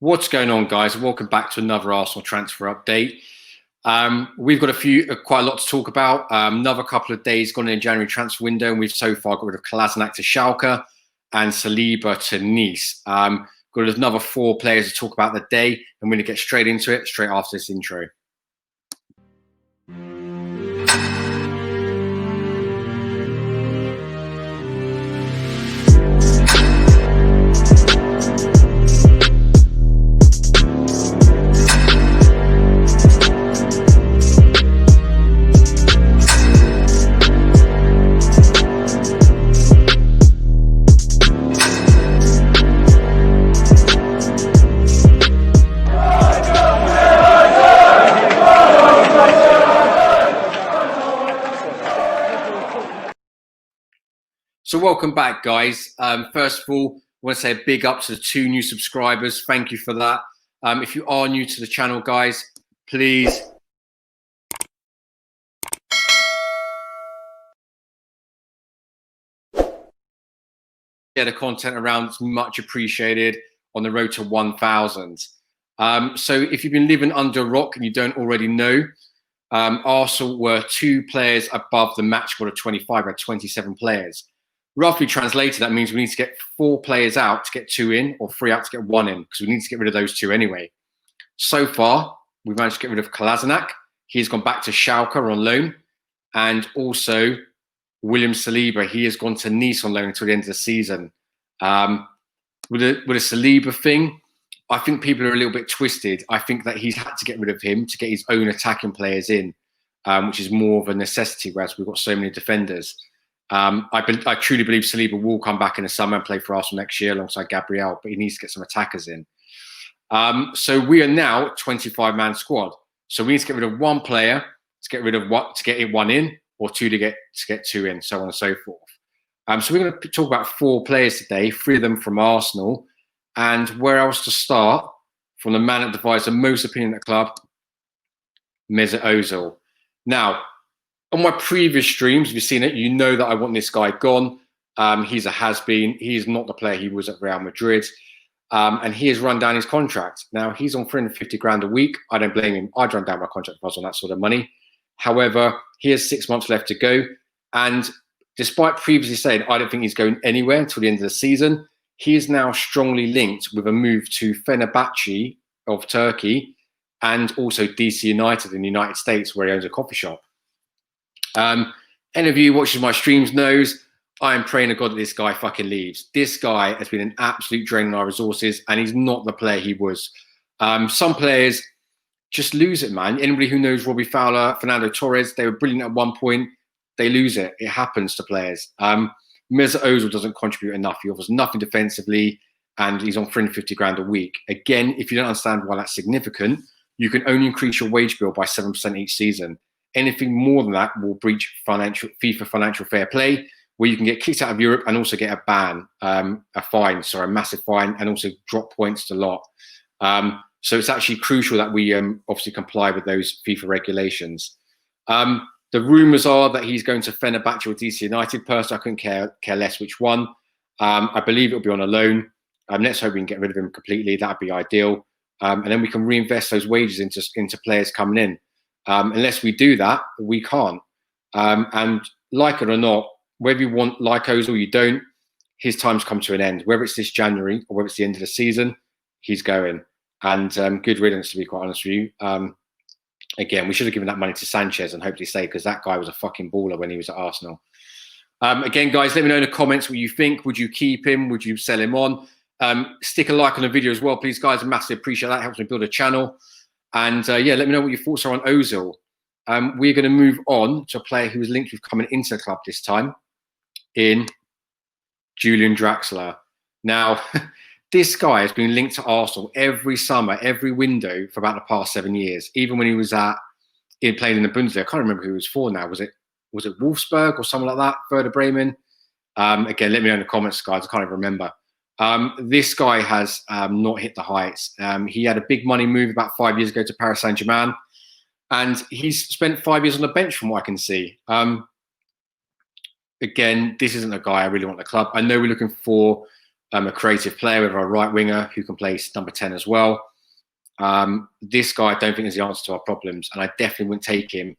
What's going on, guys? Welcome back to another Arsenal transfer update. We've got quite a lot to talk about. Another couple of days gone in January transfer window, and we've so far got rid of Kolasinac to Schalke and Saliba to Nice. Got another 4 players to talk about the day, and we're going to get straight into it straight after this intro. So welcome back, guys. First of all, I want to say a big up to the 2 new subscribers. Thank you for that. If you are new to the channel, guys, please get the content around. It's much appreciated on the road to 1,000. So if you've been living under a rock and you don't already know, Arsenal were 2 players above the match squad of 25. We had 27 players. Roughly translated, that means we need to get 4 players out to get 2 in, or 3 out to get 1 in, because we need to get rid of those 2 anyway. So far, we've managed to get rid of Kolasinac. He's gone back to Schalke on loan. And also, William Saliba, he has gone to Nice on loan until the end of the season. With a Saliba thing, I think people are a little bit twisted. I think that he's had to get rid of him to get his own attacking players in, which is more of a necessity, whereas we've got so many defenders. I truly believe Saliba will come back in the summer and play for Arsenal next year alongside Gabriel, but he needs to get some attackers in. So we are now a 25-man squad. So we need to get rid of 1 player to get rid of to get 1 in, or 2 to get 2 in, so on and so forth. So we're going to talk about 4 players today, 3 of them from Arsenal, and where else to start from the man that divides the most opinion at the club, Mesut Ozil. Now, on my previous streams, if you've seen it, you know that I want this guy gone. He's a has-been. He's not the player he was at Real Madrid. And he has run down his contract. Now, he's on 350 grand a week. I don't blame him. I'd run down my contract if I was on that sort of money. However, he has 6 months left to go. And despite previously saying I don't think he's going anywhere until the end of the season, he is now strongly linked with a move to Fenerbahce of Turkey and also DC United in the United States, where he owns a coffee shop. Any of you watching my streams knows I am praying to God that this guy fucking leaves. This guy has been an absolute drain on our resources, and he's not the player he was. Some players just lose it, man. Anybody who knows Robbie Fowler, Fernando Torres, they were brilliant at one point. They lose it. It happens to players. Mesut Ozil doesn't contribute enough. He offers nothing defensively, and he's on 350 grand a week. Again, if you don't understand why that's significant, you can only increase your wage bill by 7% each season. Anything more than that will breach FIFA financial fair play, where you can get kicked out of Europe and also get a ban, a massive fine, and also drop points a lot. So it's actually crucial that we obviously comply with those FIFA regulations. The rumours are that he's going to Fenerbahce or DC United. Personally, I couldn't care less which one. I believe it'll be on a loan. Let's hope we can get rid of him completely. That'd be ideal. And then we can reinvest those wages into players coming in. Unless we do that, we can't. And like it or not, whether you want like Ozil or you don't, his time's come to an end. Whether it's this January or whether it's the end of the season, he's going. And good riddance, to be quite honest with you. Again, we should have given that money to Sanchez and hopefully stay, because that guy was a fucking baller when he was at Arsenal. Again, guys, let me know in the comments what you think. Would you keep him? Would you sell him on? Stick a like on the video as well, please, guys. I massively appreciate that. It helps me build a channel. And yeah, let me know what your thoughts are on Ozil. We're going to move on to a player who was linked with coming into the club this time, in Julian Draxler. Now, this guy has been linked to Arsenal every summer, every window for about the past 7 years. Even when he was playing in the Bundesliga, I can't remember who he was for now. Was it Wolfsburg or something like that? Werder Bremen. Again, let me know in the comments, guys. I can't even remember. This guy has not hit the heights. He had a big money move about 5 years ago to Paris Saint-Germain, and he's spent 5 years on the bench from what I can see. Again, this isn't a guy I really want at the club. I know we're looking for a creative player with a right winger who can play number 10 as well. This guy, I don't think is the answer to our problems, and I definitely wouldn't take him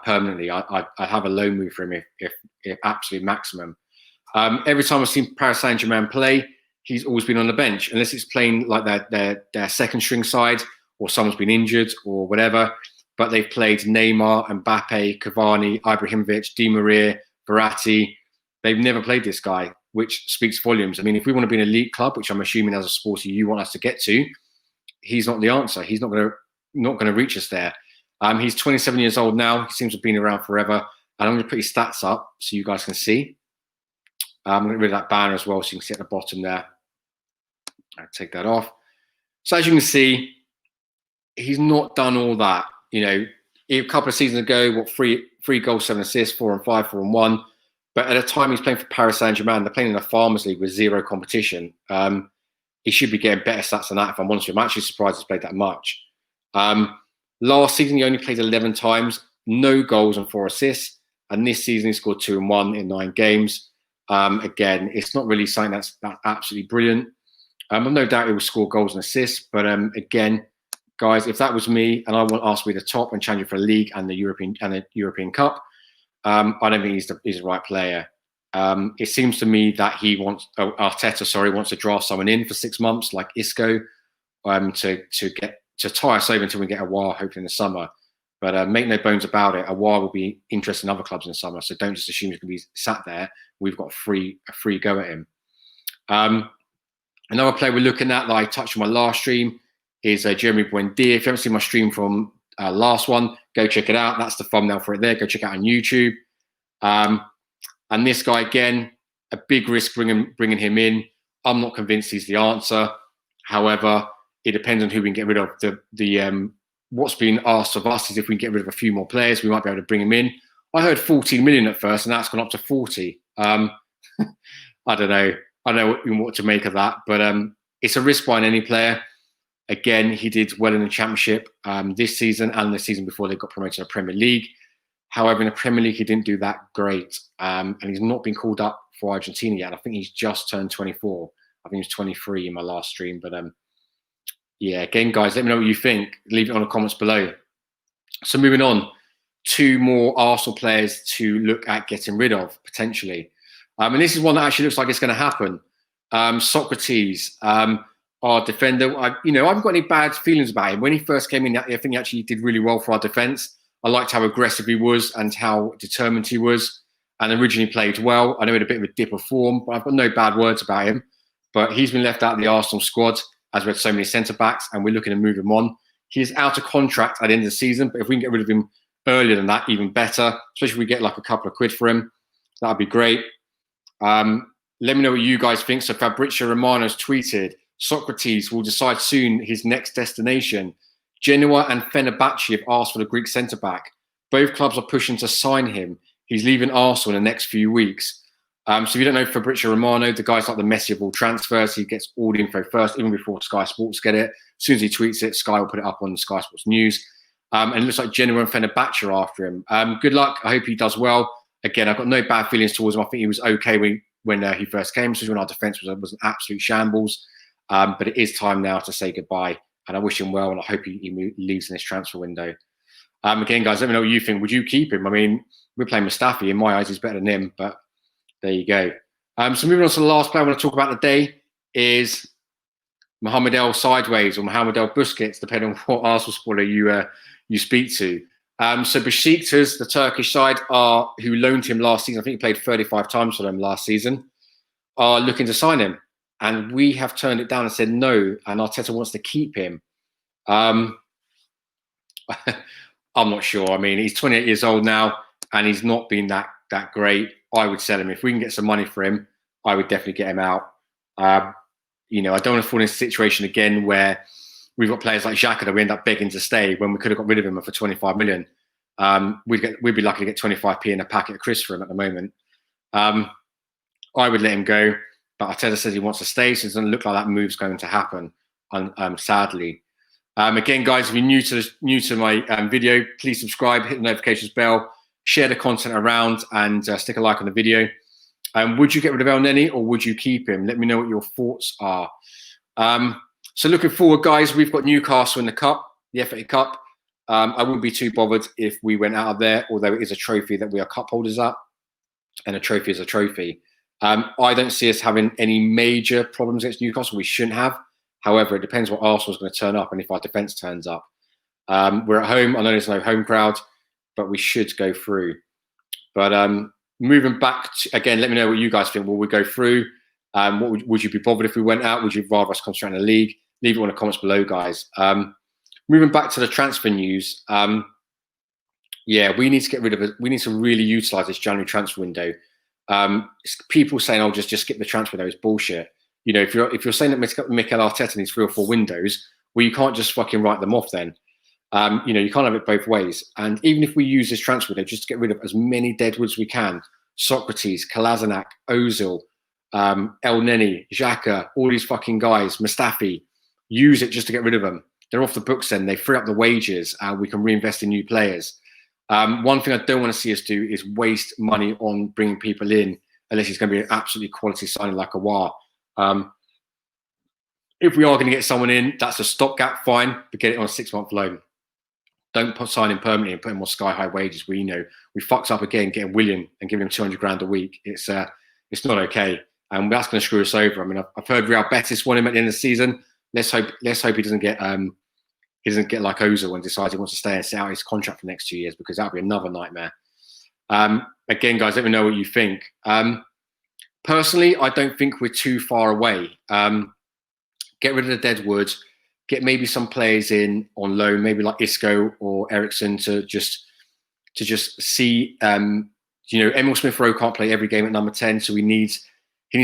permanently. I'd have a loan move for him if absolute maximum. Every time I've seen Paris Saint-Germain play, he's always been on the bench, unless it's playing like their second string side or someone's been injured or whatever. But they've played Neymar, Mbappe, Cavani, Ibrahimovic, Di Maria, Verratti. They've never played this guy, which speaks volumes. I mean, if we want to be an elite club, which I'm assuming as a supporter you want us to get to, he's not the answer. He's not going to reach us there. He's 27 years old now. He seems to have been around forever. And I'm going to put his stats up so you guys can see. I'm going to get rid of that banner as well so you can see at the bottom there. I'll take that off. So as you can see, he's not done all that. You know, a couple of seasons ago, three goals, 7 assists, 4 and 5, 4 and 1. But at a time he's playing for Paris Saint-Germain, they're playing in a Farmers League with zero competition. He should be getting better stats than that, if I'm honest with you. I'm actually surprised he's played that much. Last season, he only played 11 times, no goals and 4 assists. And this season, he scored 2 and 1 in 9 games. Again, it's not really something that's absolutely brilliant. I've no doubt he will score goals and assists. But again, guys, if that was me and I want us to be the top and challenging for a league and the European Cup, I don't think he's the right player. It seems to me that Arteta wants to draft someone in for 6 months, like Isco, to tie us over until we get Aouar, hopefully in the summer. But make no bones about it, Aouar will be interested in other clubs in the summer. So don't just assume he's going to be sat there. We've got a free go at him. Another player we're looking at that I touched on my last stream is Jeremy Buendia. If you haven't seen my stream from last one, go check it out. That's the thumbnail for it there. Go check it out on YouTube. And this guy, again, a big risk bringing him in. I'm not convinced he's the answer. However, it depends on who we can get rid of. What's being asked of us is if we can get rid of a few more players, we might be able to bring him in. I heard 14 million at first, and that's gone up to 40. I don't know. I don't know what to make of that, but it's a risk buying any player. Again, he did well in the Championship this season and the season before they got promoted to the Premier League. However, in the Premier League, he didn't do that great. And he's not been called up for Argentina yet. I think he's just turned 24. I think he was 23 in my last stream. But yeah, again, guys, let me know what you think. Leave it on the comments below. So moving on, 2 more Arsenal players to look at getting rid of, potentially. And this is one that actually looks like it's going to happen. Sokratis, our defender. I haven't got any bad feelings about him. When he first came in, I think he actually did really well for our defence. I liked how aggressive he was and how determined he was, and originally played well. I know he had a bit of a dip of form, but I've got no bad words about him. But he's been left out of the Arsenal squad, as we had so many centre-backs, and we're looking to move him on. He is out of contract at the end of the season, but if we can get rid of him earlier than that, even better, especially if we get like a couple of quid for him, that would be great. Let me know what you guys think. So Fabrizio Romano's tweeted, Sokratis will decide soon his next destination. Genoa and Fenerbahce have asked for the Greek centre-back. Both clubs are pushing to sign him. He's leaving Arsenal in the next few weeks. So if you don't know Fabrizio Romano, the guy's like the Messi of all transfers. He gets all the info first, even before Sky Sports get it. As soon as he tweets it, Sky will put it up on Sky Sports News. And it looks like Genoa and Fenerbahce are after him. Good luck. I hope he does well. Again, I've got no bad feelings towards him. I think he was okay when he first came, especially when our defence was an absolute shambles. But it is time now to say goodbye. And I wish him well, and I hope he leaves in this transfer window. Again, guys, let me know what you think. Would you keep him? I mean, we're playing Mustafi. In my eyes, he's better than him, but there you go. So moving on to the last player I want to talk about today is Mohammed El Sideways or Mohammed El Busquets, depending on what Arsenal supporter you speak to. So Besiktas, the Turkish side, who loaned him last season, I think he played 35 times for them last season, are looking to sign him. And we have turned it down and said no, and Arteta wants to keep him. I'm not sure. I mean, he's 28 years old now, and he's not been that great. I would sell him. If we can get some money for him, I would definitely get him out. I don't want to fall in a situation again where we've got players like Xhaka that we end up begging to stay when we could have got rid of him for 25 million. We'd be lucky to get 25p in a packet of crisps for him at the moment. I would let him go. But Arteta says he wants to stay, so it doesn't look like that move's going to happen, sadly. Again, guys, if you're new to my video, please subscribe, hit the notifications bell, share the content around, and stick a like on the video. Would you get rid of El Neny or would you keep him? Let me know what your thoughts are. So looking forward, guys, we've got Newcastle in the Cup, the FA Cup. I wouldn't be too bothered if we went out of there, although it is a trophy that we are cup holders at, and a trophy is a trophy. I don't see us having any major problems against Newcastle. We shouldn't have. However, it depends what Arsenal's going to turn up and if our defence turns up. We're at home. I know there's no home crowd, but we should go through. But moving back, again, let me know what you guys think. Will we go through? Would you be bothered if we went out? Would you rather us concentrate on the league? Leave it in the comments below, guys. Moving back to the transfer news. Yeah, we need to get rid of it. We need to really utilise this January transfer window. People saying, "Oh, just skip the transfer window" is bullshit. You know, if you're saying that Mikel Arteta needs 3 or 4 windows, well, you can't just fucking write them off then. You know, you can't have it both ways. And even if we use this transfer window just to get rid of as many deadwoods as we can, Sokratis, Kolasinac, Ozil, El Neny, Xhaka, all these fucking guys, Mustafi, use it just to get rid of them. They're off the books then. They free up the wages. We can reinvest in new players. One thing I don't want to see us do is waste money on bringing people in unless it's going to be an absolutely quality signing like Awar. If we are going to get someone in, that's a stopgap, fine, but get it on a 6-month loan. Don't sign him permanently and put him on sky-high wages. We fucked up again getting William and giving him 200 grand a week. It's not okay, and that's going to screw us over. I mean, I've heard Real Betis want him at the end of the season. Let's hope he doesn't get like Ozil and decides he wants to stay and sit out his contract for the next 2 years, because that'll be another nightmare. Again, guys, let me know what you think. Personally, I don't think we're too far away. Get rid of the deadwood. Get maybe some players in on loan, maybe like Isco or Ericsson to just see. You know, Emil Smith-Rowe can't play every game at number 10, so he needs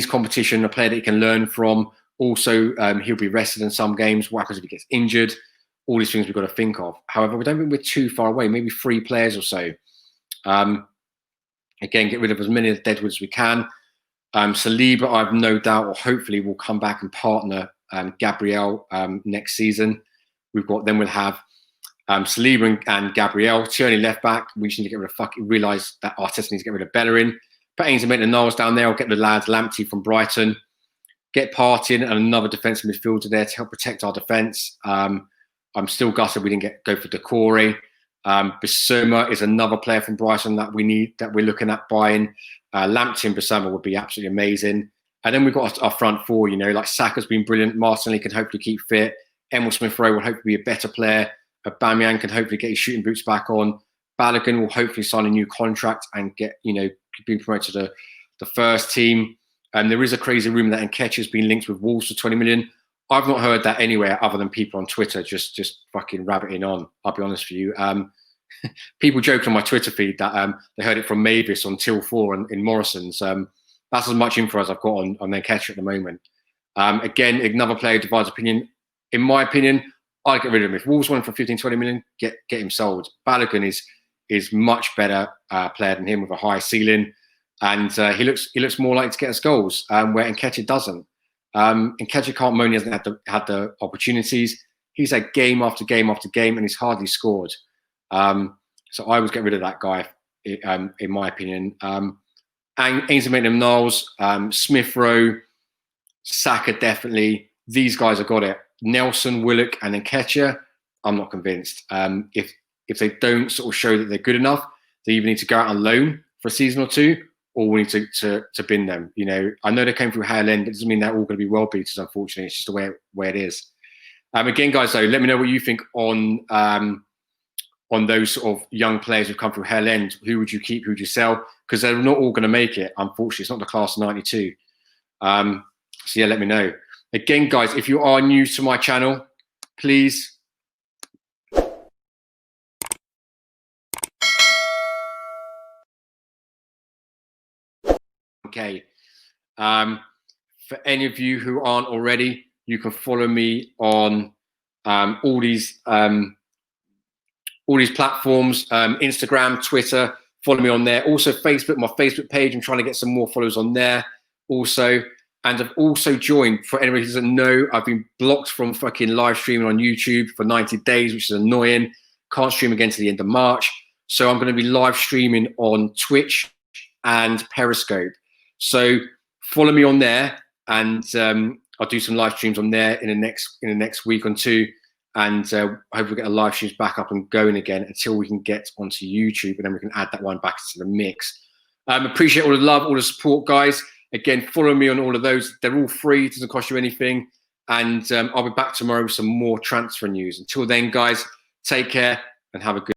competition, a player that he can learn from. Also, he'll be rested in some games. What happens if he gets injured? All these things we've got to think of. However, we don't think we're too far away. Maybe 3 players or so. Again, get rid of as many of the deadwoods as we can. Saliba, I have no doubt, or hopefully, will come back and partner Gabriel next season. We'll have Saliba and Gabriel, Tierney left back. We just need to get rid of realise that Arteta needs to get rid of Bellerin. Put Ainsley Maitland-Niles down there. I'll get the lads Lamptey from Brighton. Get Partey and another defensive midfielder there to help protect our defence. I'm still gutted we didn't go for Decore. Bissouma is another player from Brighton that we're looking at buying. Lamptey and Bissouma would be absolutely amazing. And then we've got our front 4, you know, like Saka's been brilliant. Martinelli can hopefully keep fit. Emil Smith-Rowe will hopefully be a better player. Aubameyang can hopefully get his shooting boots back on. Balogun will hopefully sign a new contract and get, you know, being promoted to the first team. There is a crazy rumour that Nketiah has been linked with Wolves for 20 million. I've not heard that anywhere other than people on Twitter just fucking rabbiting on. I'll be honest with you. People joke on my Twitter feed that they heard it from Mavis on Till 4 in Morrison's. That's as much info as I've got on Nketiah at the moment. Again, another player divides opinion. In my opinion, I'd get rid of him. If Wolves want him for 15, 20 million, get him sold. Balogun is much better player than him with a high ceiling. And he looks more likely to get us goals, where Nketiah doesn't. Nketiah can't moan he hasn't had the opportunities. He's had game after game after game, and he's hardly scored. So I would get rid of that guy, in my opinion. Ainsley Maitland-Niles, Smith-Rowe, Saka definitely. These guys have got it. Nelson, Willock, and Nketiah, I'm not convinced. If they don't sort of show that they're good enough, they either need to go out on loan for a season or 2, or we need to bin them. You know, I know they came through Hale End. It doesn't mean they're all going to be world beaters, unfortunately. It's just the way it is. Again, guys, though, let me know what you think on those sort of young players who've come through Hale End. Who would you keep? Who would you sell? Because they're not all going to make it, unfortunately. It's not the class of 92. So yeah, let me know. Again, guys, if you are new to my channel, please okay. For any of you who aren't already, you can follow me on all these platforms, Instagram, Twitter. Follow me on there. Also, Facebook, my Facebook page. I'm trying to get some more followers on there. Also, and I've also joined. For anybody who doesn't know, I've been blocked from fucking live streaming on YouTube for 90 days, which is annoying. Can't stream again to the end of March. So I'm going to be live streaming on Twitch and Periscope. So follow me on there, and I'll do some live streams on there in the next week or two, and hopefully get the live streams back up and going again until we can get onto YouTube, and then we can add that one back into the mix. Appreciate all the love, all the support, guys. Again, follow me on all of those. They're all free. It doesn't cost you anything. And I'll be back tomorrow with some more transfer news. Until then, guys, take care and have a good